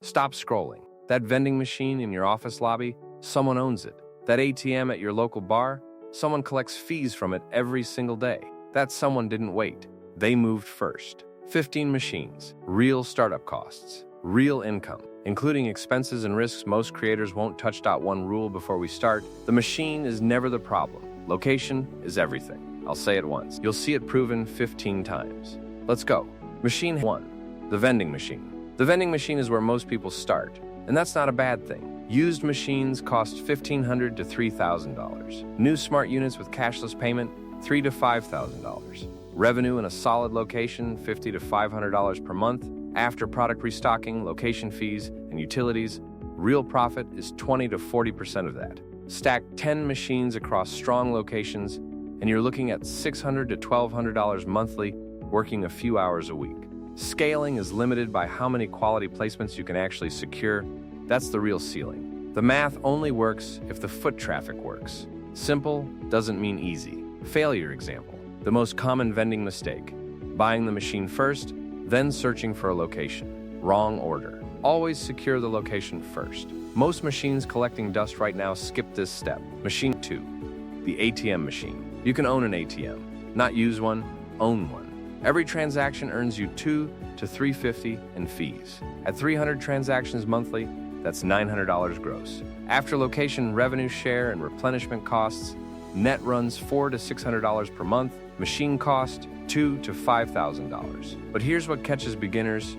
Stop scrolling. That vending machine in your office lobby, someone owns it. That ATM at your local bar, someone collects fees from it every single day. That someone didn't wait. They moved first. 15 machines, real startup costs, real income, including expenses and risks most creators won't touch. One rule before we start: the machine is never the problem. Location is everything. I'll say it once. You'll see it proven 15 times. Let's go. Machine 1, the vending machine. The vending machine is where most people start, and that's not a bad thing. Used machines cost $1,500 to $3,000. New smart units with cashless payment, $3,000 to $5,000. Revenue in a solid location, $50 to $500 per month. After product restocking, location fees, and utilities, real profit is 20 to 40% of that. Stack 10 machines across strong locations, and you're looking at $600 to $1,200 monthly, working a few hours a week. Scaling is limited by how many quality placements you can actually secure. That's the real ceiling. The math only works if the foot traffic works. Simple doesn't mean easy. Failure example. The most common vending mistake: buying the machine first, then searching for a location. Wrong order. Always secure the location first. Most machines collecting dust right now skip this step. Machine 2, the ATM machine. You can own an ATM, not use one, own one. Every transaction earns you $200 to $350 in fees. At 300 transactions monthly, that's $900 gross. After location revenue share and replenishment costs, net runs $400 to $600 per month. Machine cost $2,000 to $5,000. But here's what catches beginners: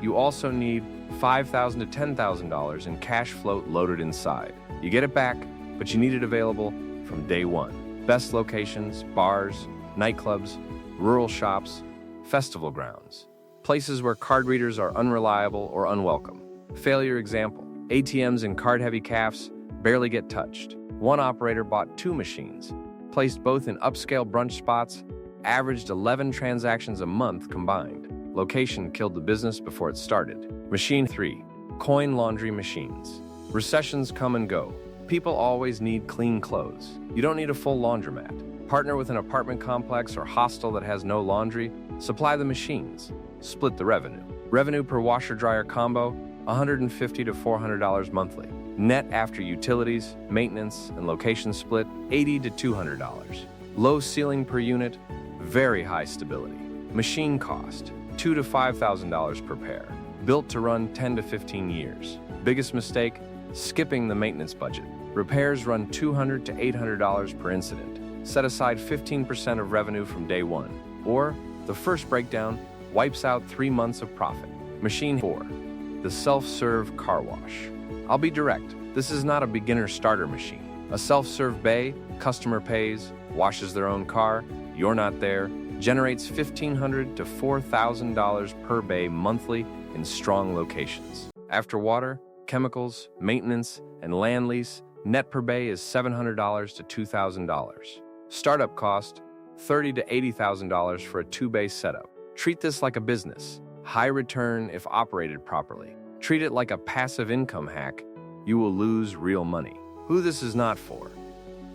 you also need $5,000 to $10,000 in cash float loaded inside. You get it back, but you need it available from day one. Best locations: bars, nightclubs, rural shops, festival grounds, places where card readers are unreliable or unwelcome. Failure example: ATMs in card-heavy CAFs barely get touched. One operator bought 2 machines, placed both in upscale brunch spots, averaged 11 transactions a month combined. Location killed the business before it started. Machine 3, coin laundry machines. Recessions come and go. People always need clean clothes. You don't need a full laundromat. Partner with an apartment complex or hostel that has no laundry. Supply the machines. Split the revenue. Revenue per washer-dryer combo, $150 to $400 monthly. Net after utilities, maintenance, and location split, $80 to $200. Low ceiling per unit, very high stability. Machine cost, $2,000 to $5,000 per pair. Built to run 10 to 15 years. Biggest mistake: skipping the maintenance budget. Repairs run $200 to $800 per incident. Set aside 15% of revenue from day one, or the first breakdown wipes out 3 months of profit. Machine 4, the self-serve car wash. I'll be direct, this is not a beginner starter machine. A self-serve bay, customer pays, washes their own car, you're not there, generates $1,500 to $4,000 per bay monthly in strong locations. After water, chemicals, maintenance, and land lease, net per bay is $700 to $2,000. Startup cost, $30,000 to $80,000 for a 2-bay setup. Treat this like a business. High return if operated properly. Treat it like a passive income hack. You will lose real money. Who this is not for?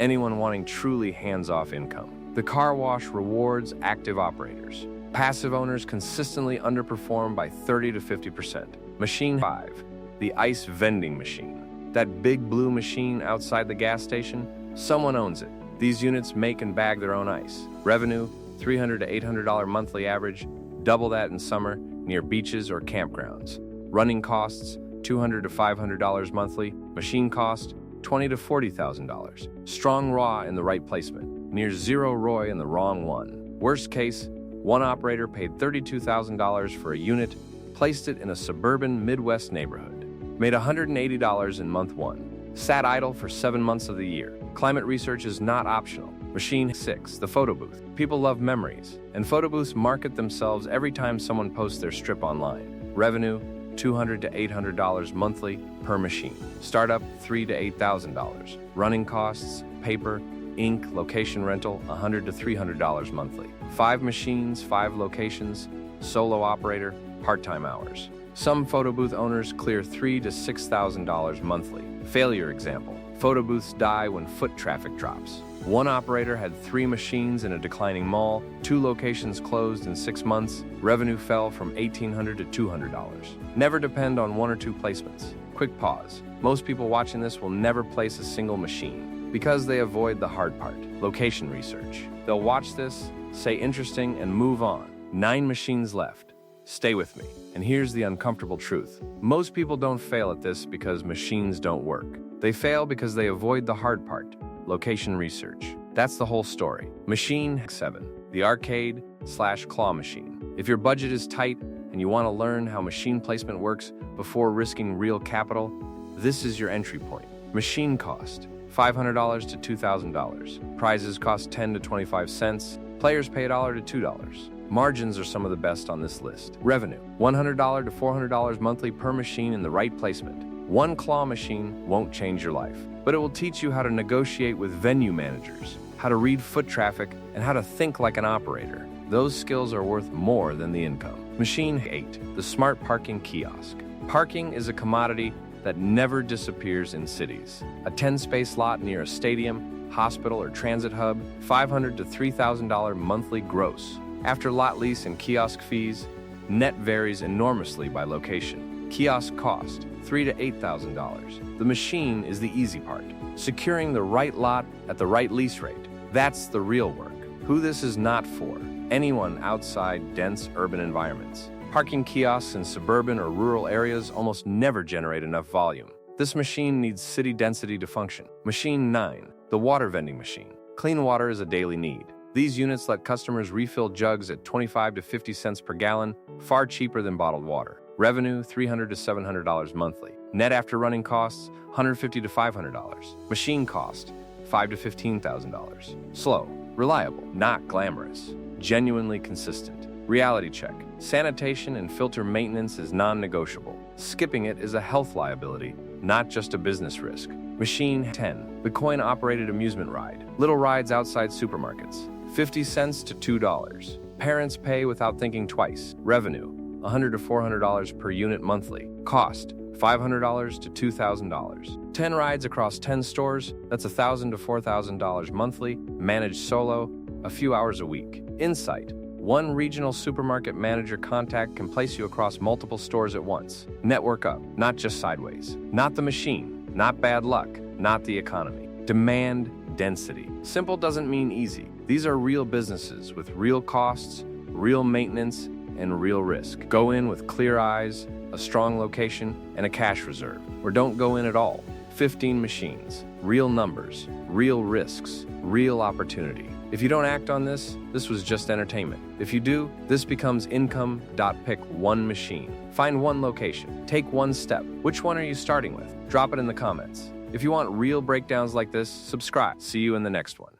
Anyone wanting truly hands-off income. The car wash rewards active operators. Passive owners consistently underperform by 30 to 50%. Machine 5, the ice vending machine. That big blue machine outside the gas station, someone owns it. These units make and bag their own ice. Revenue, $300 to $800 monthly average, double that in summer near beaches or campgrounds. Running costs, $200 to $500 monthly. Machine cost, $20,000 to $40,000. Strong raw in the right placement. Near zero ROI in the wrong one. Worst case, one operator paid $32,000 for a unit, placed it in a suburban Midwest neighborhood. Made $180 in month 1. Sat idle for 7 months of the year. Climate research is not optional. Machine 6, the photo booth. People love memories, and photo booths market themselves every time someone posts their strip online. Revenue, $200 to $800 monthly per machine. Startup, $3,000 to $8,000. Running costs, paper, ink, location rental, $100 to $300 monthly. 5 machines, 5 locations, solo operator, part-time hours. Some photo booth owners clear $3,000 to $6,000 monthly. Failure example: Photo booths die when foot traffic drops. One operator had 3 machines in a declining mall, 2 locations closed in 6 months, revenue fell from $1,800 to $200. Never depend on 1 or 2 placements. Quick pause. Most people watching this will never place a single machine because they avoid the hard part, location research. They'll watch this, say interesting, and move on. 9 machines left. Stay with me. And here's the uncomfortable truth. Most people don't fail at this because machines don't work. They fail because they avoid the hard part, location research. That's the whole story. Machine 7, the arcade/claw machine. If your budget is tight and you want to learn how machine placement works before risking real capital, this is your entry point. Machine cost, $500 to $2,000. Prizes cost 10 to 25 cents. Players pay $1 to $2. Margins are some of the best on this list. Revenue, $100 to $400 monthly per machine in the right placement. One claw machine won't change your life, but it will teach you how to negotiate with venue managers, how to read foot traffic, and how to think like an operator. Those skills are worth more than the income. Machine 8, the smart parking kiosk. Parking is a commodity that never disappears in cities. A 10-space lot near a stadium, hospital, or transit hub, $500 to $3,000 monthly gross. After lot lease and kiosk fees, net varies enormously by location. Kiosk cost, $3,000 to $8,000. The machine is the easy part. Securing the right lot at the right lease rate. That's the real work. Who this is not for? Anyone outside dense urban environments. Parking kiosks in suburban or rural areas almost never generate enough volume. This machine needs city density to function. Machine 9, the water vending machine. Clean water is a daily need. These units let customers refill jugs at 25 to 50 cents per gallon, far cheaper than bottled water. Revenue, $300 to $700 monthly. Net after running costs, $150 to $500. Machine cost, $5,000 to $15,000. Slow, reliable, not glamorous, genuinely consistent. Reality check. Sanitation and filter maintenance is non-negotiable. Skipping it is a health liability, not just a business risk. Machine 10, the coin-operated amusement ride. Little rides outside supermarkets. 50 cents to $2. Parents pay without thinking twice. Revenue, $100 to $400 per unit monthly. Cost, $500 to $2,000. 10 rides across 10 stores, that's $1,000 to $4,000 monthly. Managed solo, a few hours a week. Insight, one regional supermarket manager contact can place you across multiple stores at once. Network up, not just sideways. Not the machine, not bad luck, not the economy. Demand density. Simple doesn't mean easy. These are real businesses with real costs, real maintenance, and real risk. Go in with clear eyes, a strong location, and a cash reserve. Or don't go in at all. 15 machines, real numbers, real risks, real opportunity. If you don't act on this, this was just entertainment. If you do, this becomes income. Pick one machine. Find one location. Take one step. Which one are you starting with? Drop it in the comments. If you want real breakdowns like this, subscribe. See you in the next one.